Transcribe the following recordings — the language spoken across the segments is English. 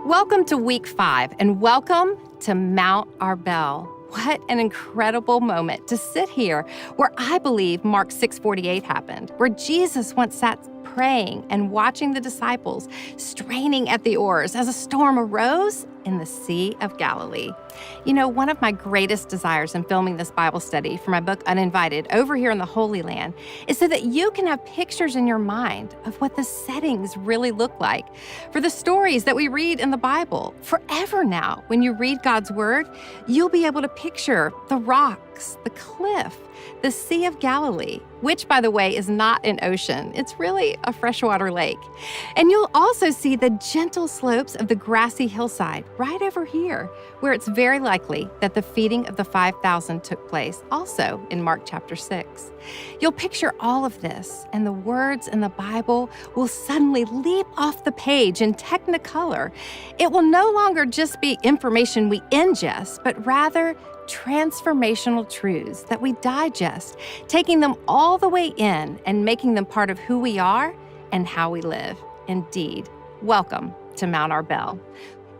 Welcome to week 5, and welcome to Mount Arbel. What an incredible moment to sit here where I believe Mark 6:48 happened, where Jesus once sat praying and watching the disciples straining at the oars as a storm arose in the Sea of Galilee. You know, one of my greatest desires in filming this Bible study for my book Uninvited over here in the Holy Land is so that you can have pictures in your mind of what the settings really look like for the stories that we read in the Bible. Forever now, when you read God's Word, you'll be able to picture the rocks, the cliff, the Sea of Galilee, which, by the way, is not an ocean. It's really a freshwater lake. And you'll also see the gentle slopes of the grassy hillside right over here, where it's very likely that the feeding of the 5,000 took place, also in Mark chapter 6. You'll picture all of this, and the words in the Bible will suddenly leap off the page in technicolor. It will no longer just be information we ingest, but rather transformational truths that we digest, taking them all the way in and making them part of who we are and how we live. Indeed, welcome to Mount Arbel.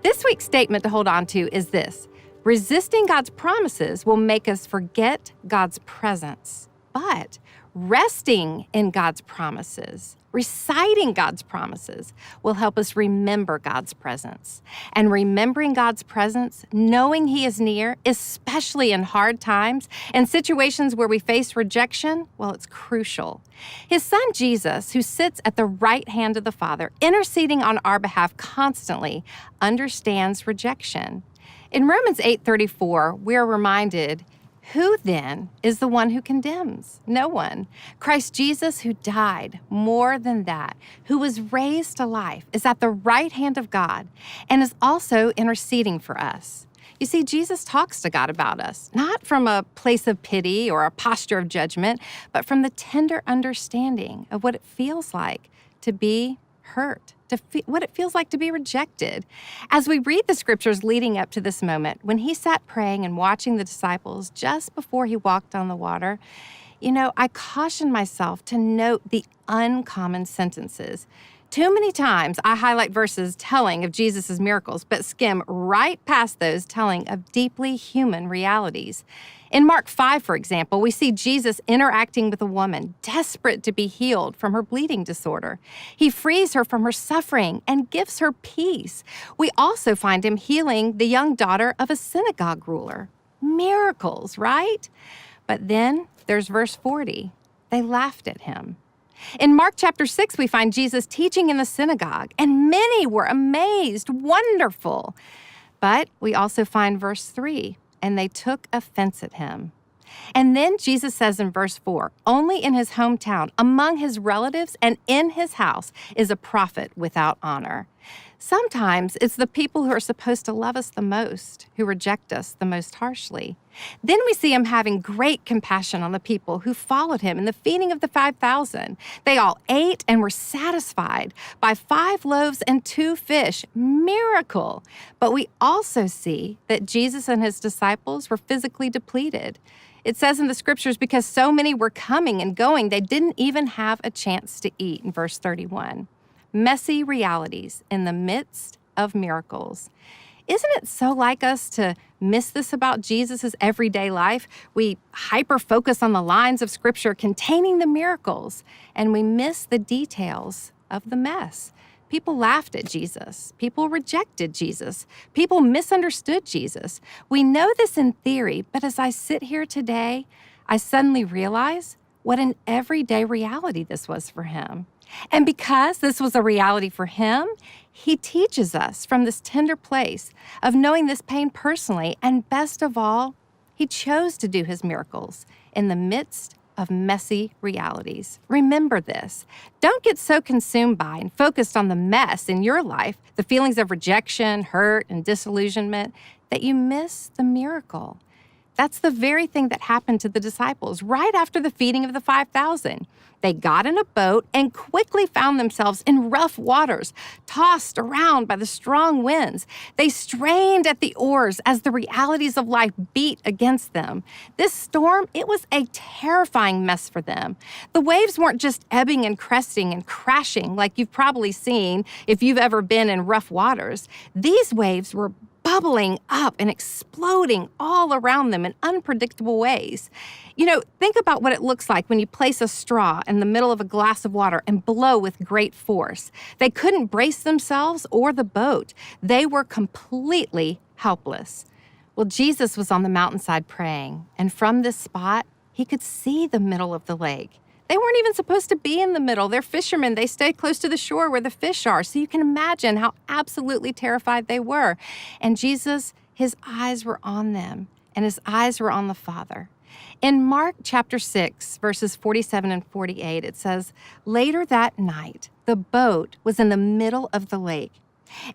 This week's statement to hold on to is this: resisting God's promises will make us forget God's presence, but resting in God's promises, reciting God's promises, will help us remember God's presence. And remembering God's presence, knowing He is near, especially in hard times and situations where we face rejection, well, it's crucial. His Son Jesus, who sits at the right hand of the Father, interceding on our behalf constantly, understands rejection. In Romans 8:34, we are reminded, who then is the one who condemns? No one. Christ Jesus, who died, more than that, who was raised to life, is at the right hand of God and is also interceding for us. You see, Jesus talks to God about us, not from a place of pity or a posture of judgment, but from the tender understanding of what it feels like to be hurt, what it feels like to be rejected. As we read the scriptures leading up to this moment, when He sat praying and watching the disciples just before He walked on the water, I caution myself to note the uncommon sentences. Too many times I highlight verses telling of Jesus' miracles, but skim right past those telling of deeply human realities. In Mark 5, for example, we see Jesus interacting with a woman desperate to be healed from her bleeding disorder. He frees her from her suffering and gives her peace. We also find Him healing the young daughter of a synagogue ruler. Miracles, right? But then there's verse 40. They laughed at Him. In Mark chapter 6, we find Jesus teaching in the synagogue, and many were amazed, wonderful. But we also find verse 3, and they took offense at Him. And then Jesus says in verse 4, only in His hometown, among His relatives, and in His house is a prophet without honor. Sometimes it's the people who are supposed to love us the most who reject us the most harshly. Then we see Him having great compassion on the people who followed Him in the feeding of the 5,000. They all ate and were satisfied by 5 loaves and 2 fish. Miracle! But we also see that Jesus and His disciples were physically depleted. It says in the scriptures, because so many were coming and going, they didn't even have a chance to eat, in verse 31. Messy realities in the midst of miracles. Isn't it so like us to miss this about Jesus' everyday life? We hyper-focus on the lines of Scripture containing the miracles, and we miss the details of the mess. People laughed at Jesus. People rejected Jesus. People misunderstood Jesus. We know this in theory, but as I sit here today, I suddenly realize what an everyday reality this was for Him. And because this was a reality for Him, He teaches us from this tender place of knowing this pain personally, and best of all, He chose to do His miracles in the midst of messy realities. Remember this. Don't get so consumed by and focused on the mess in your life, the feelings of rejection, hurt, and disillusionment, that you miss the miracle. That's the very thing that happened to the disciples right after the feeding of the 5,000. They got in a boat and quickly found themselves in rough waters, tossed around by the strong winds. They strained at the oars as the realities of life beat against them. This storm, it was a terrifying mess for them. The waves weren't just ebbing and cresting and crashing like you've probably seen if you've ever been in rough waters. These waves were bubbling up and exploding all around them in unpredictable ways. Think about what it looks like when you place a straw in the middle of a glass of water and blow with great force. They couldn't brace themselves or the boat. They were completely helpless. Well, Jesus was on the mountainside praying, and from this spot, he could see the middle of the lake. They weren't even supposed to be in the middle. They're fishermen. They stay close to the shore where the fish are. So you can imagine how absolutely terrified they were. And Jesus, his eyes were on them, and his eyes were on the Father. In Mark chapter 6, verses 47 and 48, it says, "Later that night, the boat was in the middle of the lake,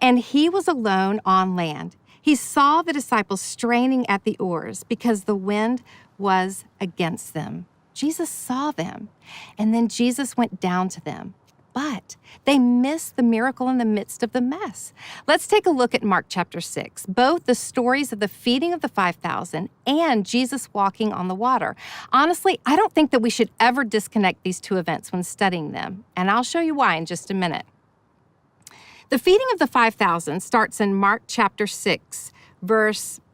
and he was alone on land. He saw the disciples straining at the oars because the wind was against them." Jesus saw them, and then Jesus went down to them. But they missed the miracle in the midst of the mess. Let's take a look at Mark chapter 6, both the stories of the feeding of the 5,000 and Jesus walking on the water. Honestly, I don't think that we should ever disconnect these two events when studying them, and I'll show you why in just a minute. The feeding of the 5,000 starts in Mark chapter 6,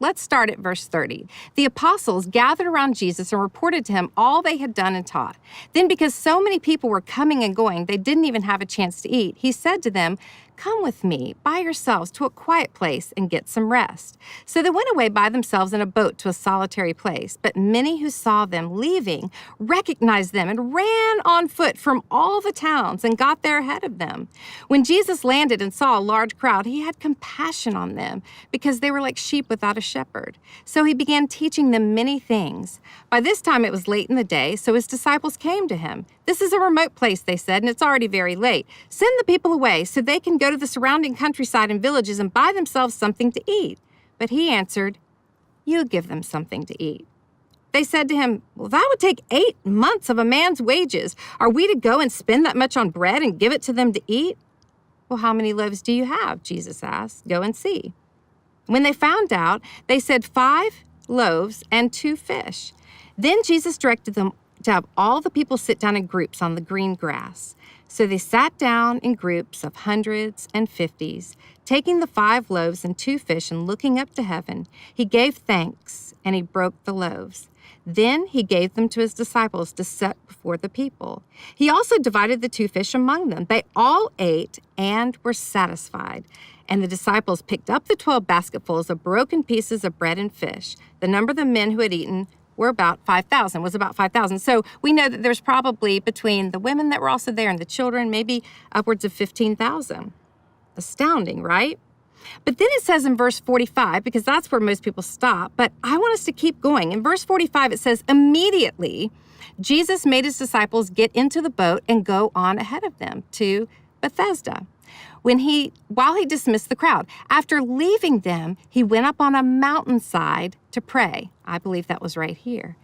let's start at verse 30. The apostles gathered around Jesus and reported to him all they had done and taught. Then, because so many people were coming and going, they didn't even have a chance to eat. He said to them, "Come with me by yourselves to a quiet place and get some rest." So they went away by themselves in a boat to a solitary place. But many who saw them leaving recognized them and ran on foot from all the towns and got there ahead of them. When Jesus landed and saw a large crowd, he had compassion on them because they were like sheep without a shepherd. So he began teaching them many things. By this time it was late in the day, so his disciples came to him. "This is a remote place," they said, "and it's already very late. Send the people away so they can go to the surrounding countryside and villages and buy themselves something to eat." But he answered, "You give them something to eat." They said to him, "Well, that would take 8 months of a man's wages. Are we to go and spend that much on bread and give it to them to eat?" "Well, how many loaves do you have?" Jesus asked. "Go and see." When they found out, they said 5 loaves and 2 fish. Then Jesus directed them to have all the people sit down in groups on the green grass. So they sat down in groups of hundreds and 50s. Taking the 5 loaves and 2 fish and looking up to heaven, he gave thanks and he broke the loaves. Then he gave them to his disciples to set before the people. He also divided the 2 fish among them. They all ate and were satisfied. And the disciples picked up the 12 basketfuls of broken pieces of bread and fish. The number of the men who had eaten was about 5,000. So we know that there's probably, between the women that were also there and the children, maybe upwards of 15,000. Astounding, right? But then it says in verse 45, because that's where most people stop, but I want us to keep going. In verse 45, it says, "Immediately, Jesus made his disciples get into the boat and go on ahead of them to Bethesda. While he dismissed the crowd. After leaving them, he went up on a mountainside to pray." I believe that was right here.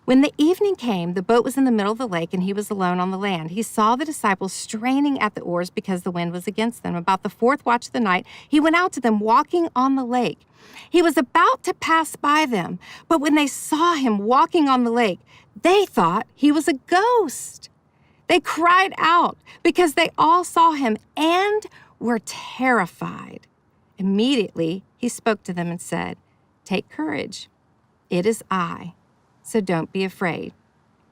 When the evening came, the boat was in the middle of the lake and he was alone on the land. He saw the disciples straining at the oars because the wind was against them. About the 4th watch of the night, he went out to them walking on the lake. He was about to pass by them, but when they saw him walking on the lake, they thought he was a ghost. They cried out because they all saw him and were terrified. Immediately, he spoke to them and said, "Take courage. It is I, so don't be afraid."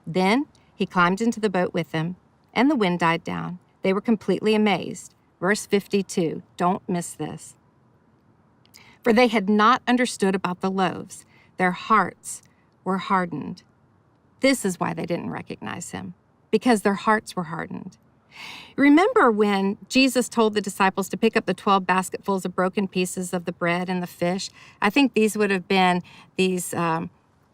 Then he climbed into the boat with them, and the wind died down. They were completely amazed. Verse 52, don't miss this. For they had not understood about the loaves. Their hearts were hardened. This is why they didn't recognize him, because their hearts were hardened. Remember when Jesus told the disciples to pick up the 12 basketfuls of broken pieces of the bread and the fish? I think these would have been these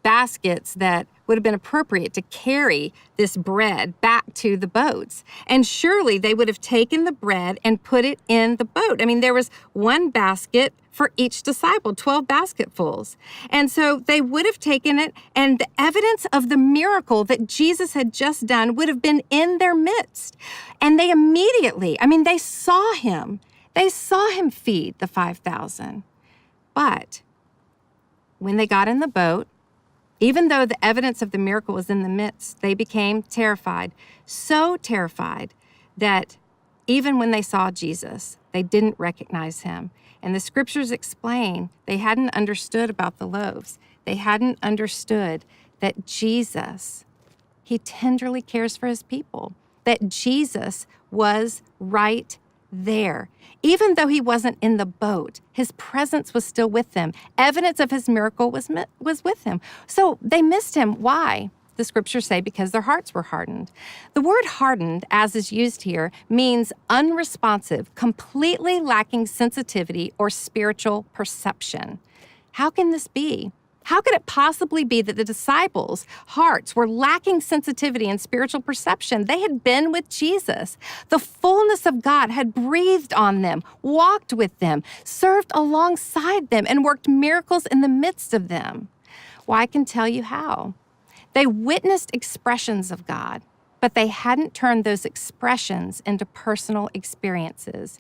baskets that would have been appropriate to carry this bread back to the boats. And surely they would have taken the bread and put it in the boat. I mean, there was one basket for each disciple, 12 basketfuls. And so they would have taken it, and the evidence of the miracle that Jesus had just done would have been in their midst. And they immediately, they saw him. They saw him feed the 5,000. But when they got in the boat, even though the evidence of the miracle was in the midst, they became terrified, so terrified that even when they saw Jesus, they didn't recognize him. And the scriptures explain they hadn't understood about the loaves. They hadn't understood that Jesus, he tenderly cares for his people, that Jesus was right there. Even though he wasn't in the boat, his presence was still with them. Evidence of his miracle was with him. So they missed him. Why? The scriptures say because their hearts were hardened. The word hardened, as is used here, means unresponsive, completely lacking sensitivity or spiritual perception. How can this be? How could it possibly be that the disciples' hearts were lacking sensitivity and spiritual perception? They had been with Jesus. The fullness of God had breathed on them, walked with them, served alongside them, and worked miracles in the midst of them. Well, I can tell you how. They witnessed expressions of God, but they hadn't turned those expressions into personal experiences.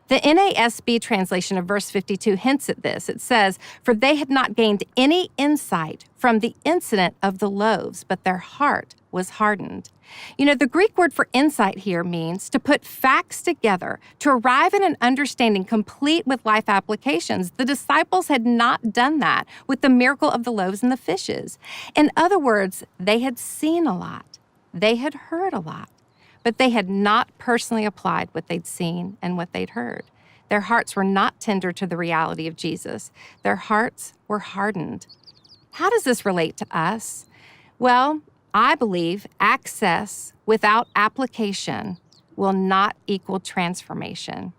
The NASB translation of verse 52 hints at this. It says, "For they had not gained any insight from the incident of the loaves, but their heart was hardened." The Greek word for insight here means to put facts together, to arrive at an understanding complete with life applications. The disciples had not done that with the miracle of the loaves and the fishes. In other words, they had seen a lot. They had heard a lot. But they had not personally applied what they'd seen and what they'd heard. Their hearts were not tender to the reality of Jesus. Their hearts were hardened. How does this relate to us? Well, I believe access without application will not equal transformation.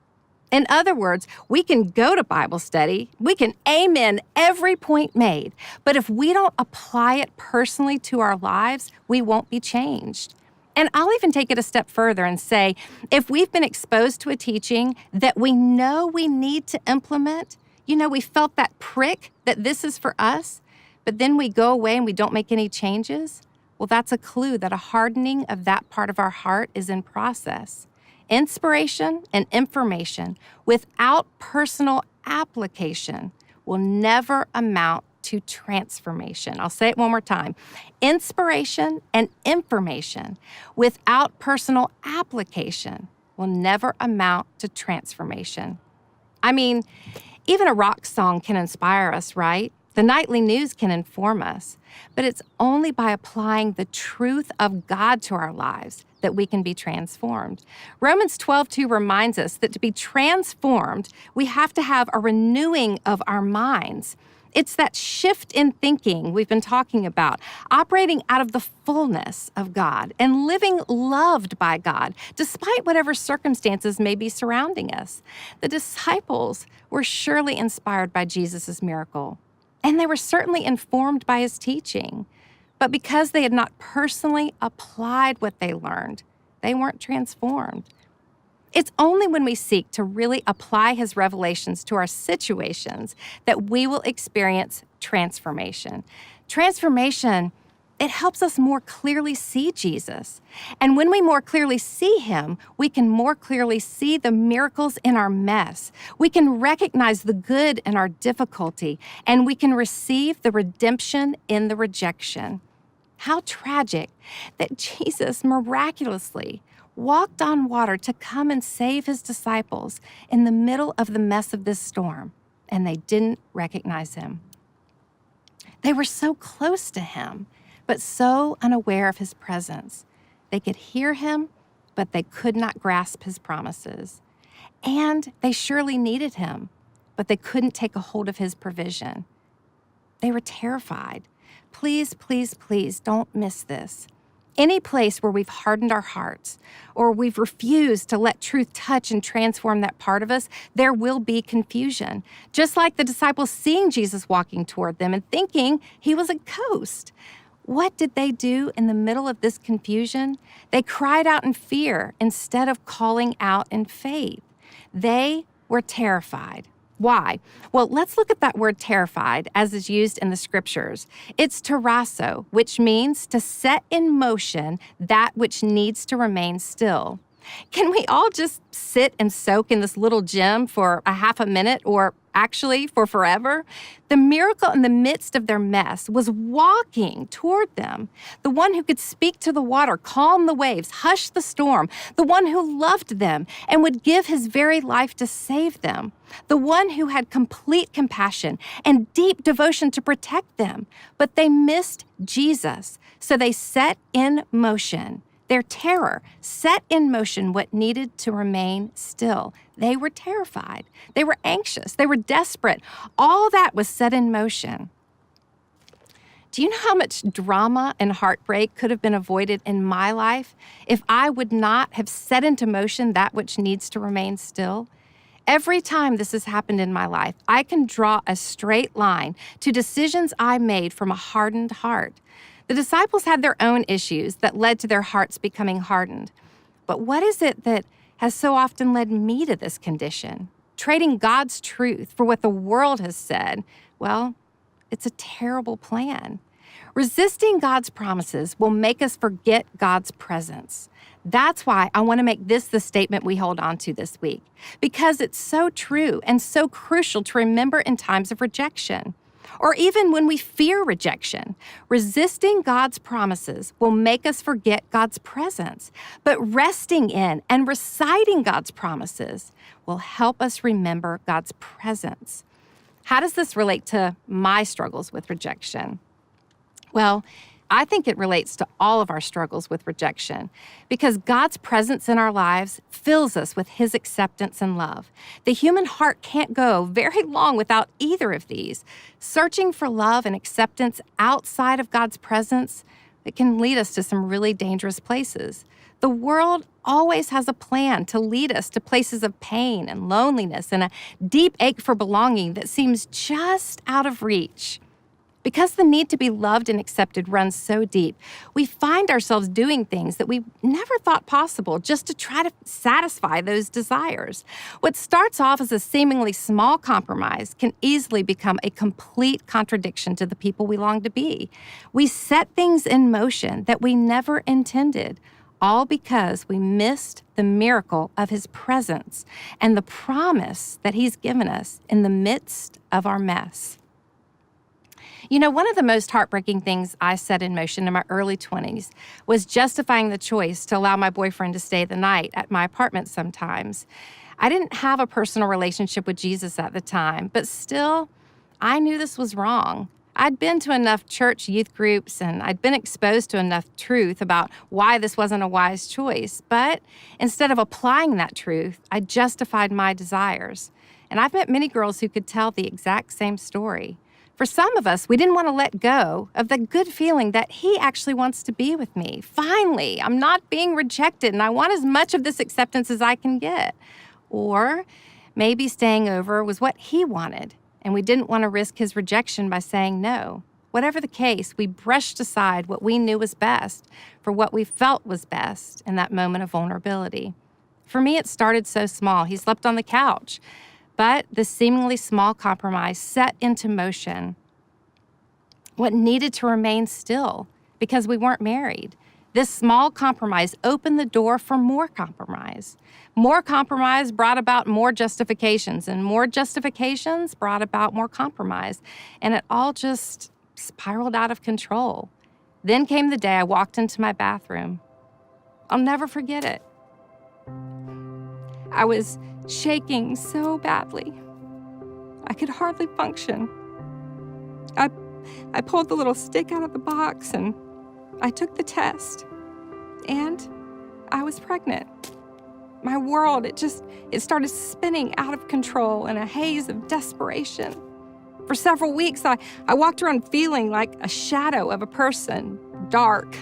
In other words, we can go to Bible study, we can amen every point made, but if we don't apply it personally to our lives, we won't be changed. And I'll even take it a step further and say, if we've been exposed to a teaching that we know we need to implement, we felt that prick that this is for us, but then we go away and we don't make any changes, well, that's a clue that a hardening of that part of our heart is in process. Inspiration and information without personal application will never amount to transformation. I'll say it one more time. Inspiration and information without personal application will never amount to transformation. Even a rock song can inspire us, right? The nightly news can inform us, but it's only by applying the truth of God to our lives that we can be transformed. Romans 12:2 reminds us that to be transformed, we have to have a renewing of our minds. It's that shift in thinking we've been talking about, operating out of the fullness of God and living loved by God, despite whatever circumstances may be surrounding us. The disciples were surely inspired by Jesus' miracle, and they were certainly informed by his teaching. But because they had not personally applied what they learned, they weren't transformed. It's only when we seek to really apply his revelations to our situations that we will experience transformation. Transformation, it helps us more clearly see Jesus. And when we more clearly see him, we can more clearly see the miracles in our mess. We can recognize the good in our difficulty, and we can receive the redemption in the rejection. How tragic that Jesus miraculously walked on water to come and save his disciples in the middle of the mess of this storm, and they didn't recognize him. They were so close to him, but so unaware of his presence. They could hear him, but they could not grasp his promises. And they surely needed him, but they couldn't take a hold of his provision. They were terrified. Please, please, please don't miss this. Any place where we've hardened our hearts or we've refused to let truth touch and transform that part of us, there will be confusion. Just like the disciples seeing Jesus walking toward them and thinking he was a ghost. What did they do in the middle of this confusion? They cried out in fear instead of calling out in faith. They were terrified. Why? Well, let's look at that word terrified as is used in the scriptures. It's tarasso, which means to set in motion that which needs to remain still. Can we all just sit and soak in this little gem for a half a minute or actually for forever? The miracle in the midst of their mess was walking toward them. The one who could speak to the water, calm the waves, hush the storm. The one who loved them and would give his very life to save them. The one who had complete compassion and deep devotion to protect them. But they missed Jesus, so they set in motion. Their terror set in motion what needed to remain still. They were terrified. They were anxious. They were desperate. All that was set in motion. Do you know how much drama and heartbreak could have been avoided in my life if I would not have set into motion that which needs to remain still? Every time this has happened in my life, I can draw a straight line to decisions I made from a hardened heart. The disciples had their own issues that led to their hearts becoming hardened. But what is it that has so often led me to this condition? Trading God's truth for what the world has said, well, it's a terrible plan. Resisting God's promises will make us forget God's presence. That's why I want to make this the statement we hold on to this week, because it's so true and so crucial to remember in times of rejection. Or even when we fear rejection, resisting God's promises will make us forget God's presence. But resting in and reciting God's promises will help us remember God's presence. How does this relate to my struggles with rejection? Well, I think it relates to all of our struggles with rejection because God's presence in our lives fills us with his acceptance and love. The human heart can't go very long without either of these. Searching for love and acceptance outside of God's presence, it can lead us to some really dangerous places. The world always has a plan to lead us to places of pain and loneliness and a deep ache for belonging that seems just out of reach. Because the need to be loved and accepted runs so deep, we find ourselves doing things that we never thought possible just to try to satisfy those desires. What starts off as a seemingly small compromise can easily become a complete contradiction to the people we long to be. We set things in motion that we never intended, all because we missed the miracle of his presence and the promise that he's given us in the midst of our mess. You know, one of the most heartbreaking things I set in motion in my early 20s was justifying the choice to allow my boyfriend to stay the night at my apartment sometimes. I didn't have a personal relationship with Jesus at the time, but still, I knew this was wrong. I'd been to enough church youth groups and I'd been exposed to enough truth about why this wasn't a wise choice. But instead of applying that truth, I justified my desires. And I've met many girls who could tell the exact same story. For some of us, we didn't want to let go of the good feeling that he actually wants to be with me. Finally, I'm not being rejected and I want as much of this acceptance as I can get. Or maybe staying over was what he wanted and we didn't want to risk his rejection by saying no. Whatever the case, we brushed aside what we knew was best for what we felt was best in that moment of vulnerability. For me, it started so small. He slept on the couch. But the seemingly small compromise set into motion what needed to remain still because we weren't married. This small compromise opened the door for more compromise. More compromise brought about more justifications, and more justifications brought about more compromise. And it all just spiraled out of control. Then came the day I walked into my bathroom. I'll never forget it. I was shaking so badly. I could hardly function. I pulled the little stick out of the box and I took the test. And I was pregnant. My world, it started spinning out of control in a haze of desperation. For several weeks, I walked around feeling like a shadow of a person, dark,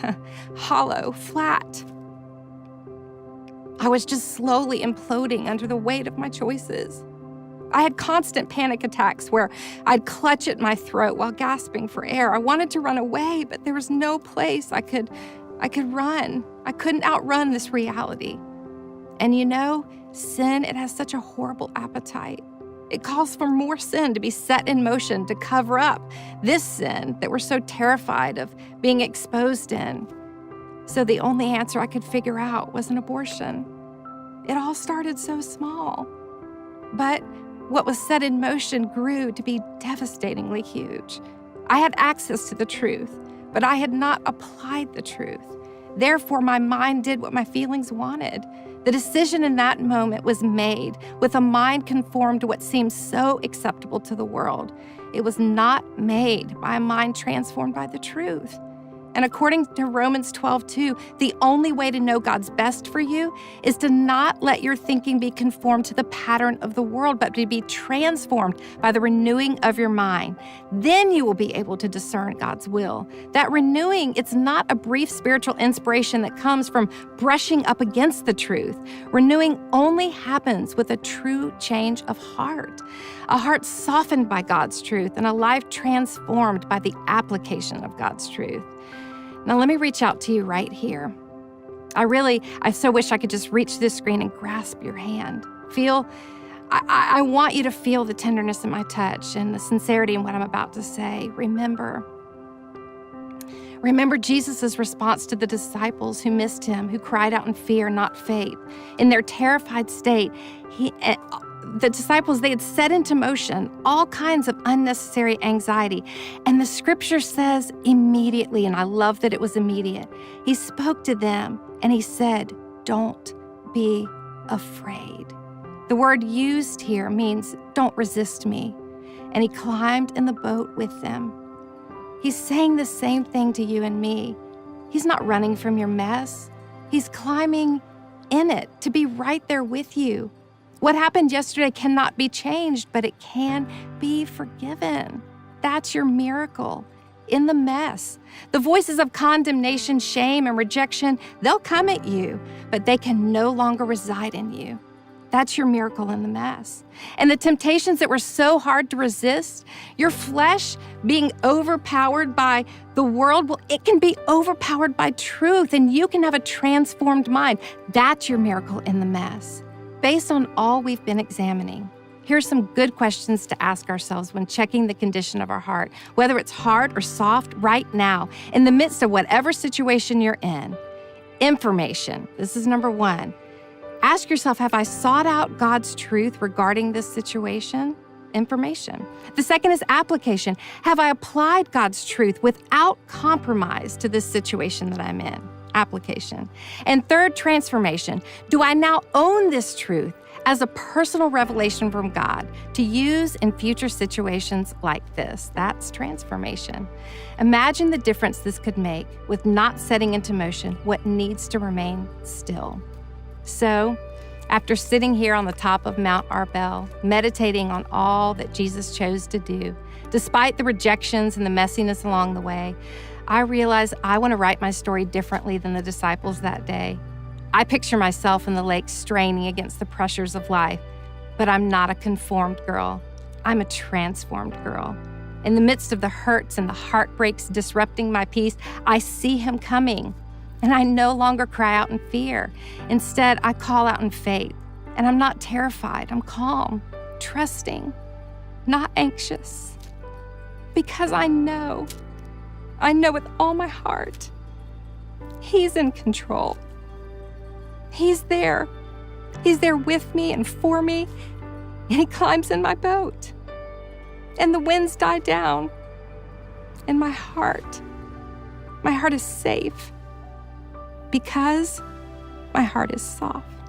hollow, flat. I was just slowly imploding under the weight of my choices. I had constant panic attacks where I'd clutch at my throat while gasping for air. I wanted to run away, but there was no place I could run. I couldn't outrun this reality. And sin, it has such a horrible appetite. It calls for more sin to be set in motion to cover up this sin that we're so terrified of being exposed in. So the only answer I could figure out was an abortion. It all started so small, but what was set in motion grew to be devastatingly huge. I had access to the truth, but I had not applied the truth. Therefore, my mind did what my feelings wanted. The decision in that moment was made with a mind conformed to what seemed so acceptable to the world. It was not made by a mind transformed by the truth. And according to Romans 12:2, the only way to know God's best for you is to not let your thinking be conformed to the pattern of the world, but to be transformed by the renewing of your mind. Then you will be able to discern God's will. That renewing, it's not a brief spiritual inspiration that comes from brushing up against the truth. Renewing only happens with a true change of heart, a heart softened by God's truth, and a life transformed by the application of God's truth. Now, let me reach out to you right here. I so wish I could just reach this screen and grasp your hand. I want you to feel the tenderness in my touch and the sincerity in what I'm about to say. Remember Jesus' response to the disciples who missed him, who cried out in fear, not faith. In their terrified state, the disciples, they had set into motion all kinds of unnecessary anxiety. And the scripture says immediately, and I love that it was immediate, he spoke to them and he said, "Don't be afraid." The word used here means don't resist me. And he climbed in the boat with them. He's saying the same thing to you and me. He's not running from your mess. He's climbing in it to be right there with you. What happened yesterday cannot be changed, but it can be forgiven. That's your miracle in the mess. The voices of condemnation, shame, and rejection, they'll come at you, but they can no longer reside in you. That's your miracle in the mess. And the temptations that were so hard to resist, your flesh being overpowered by the world, well, it can be overpowered by truth, and you can have a transformed mind. That's your miracle in the mess. Based on all we've been examining, here's some good questions to ask ourselves when checking the condition of our heart, whether it's hard or soft right now, in the midst of whatever situation you're in. Information. This is number one. Ask yourself, have I sought out God's truth regarding this situation? Information. The second is application. Have I applied God's truth without compromise to this situation that I'm in? Application. And third, transformation. Do I now own this truth as a personal revelation from God to use in future situations like this? That's transformation. Imagine the difference this could make with not setting into motion what needs to remain still. So, after sitting here on the top of Mount Arbel, meditating on all that Jesus chose to do, despite the rejections and the messiness along the way, I realize I want to write my story differently than the disciples that day. I picture myself in the lake straining against the pressures of life, but I'm not a conformed girl. I'm a transformed girl. In the midst of the hurts and the heartbreaks disrupting my peace, I see him coming, and I no longer cry out in fear. Instead, I call out in faith, and I'm not terrified. I'm calm, trusting, not anxious, because I know with all my heart, he's in control. He's there. He's there with me and for me, and he climbs in my boat. And the winds die down, and my heart is safe because my heart is soft.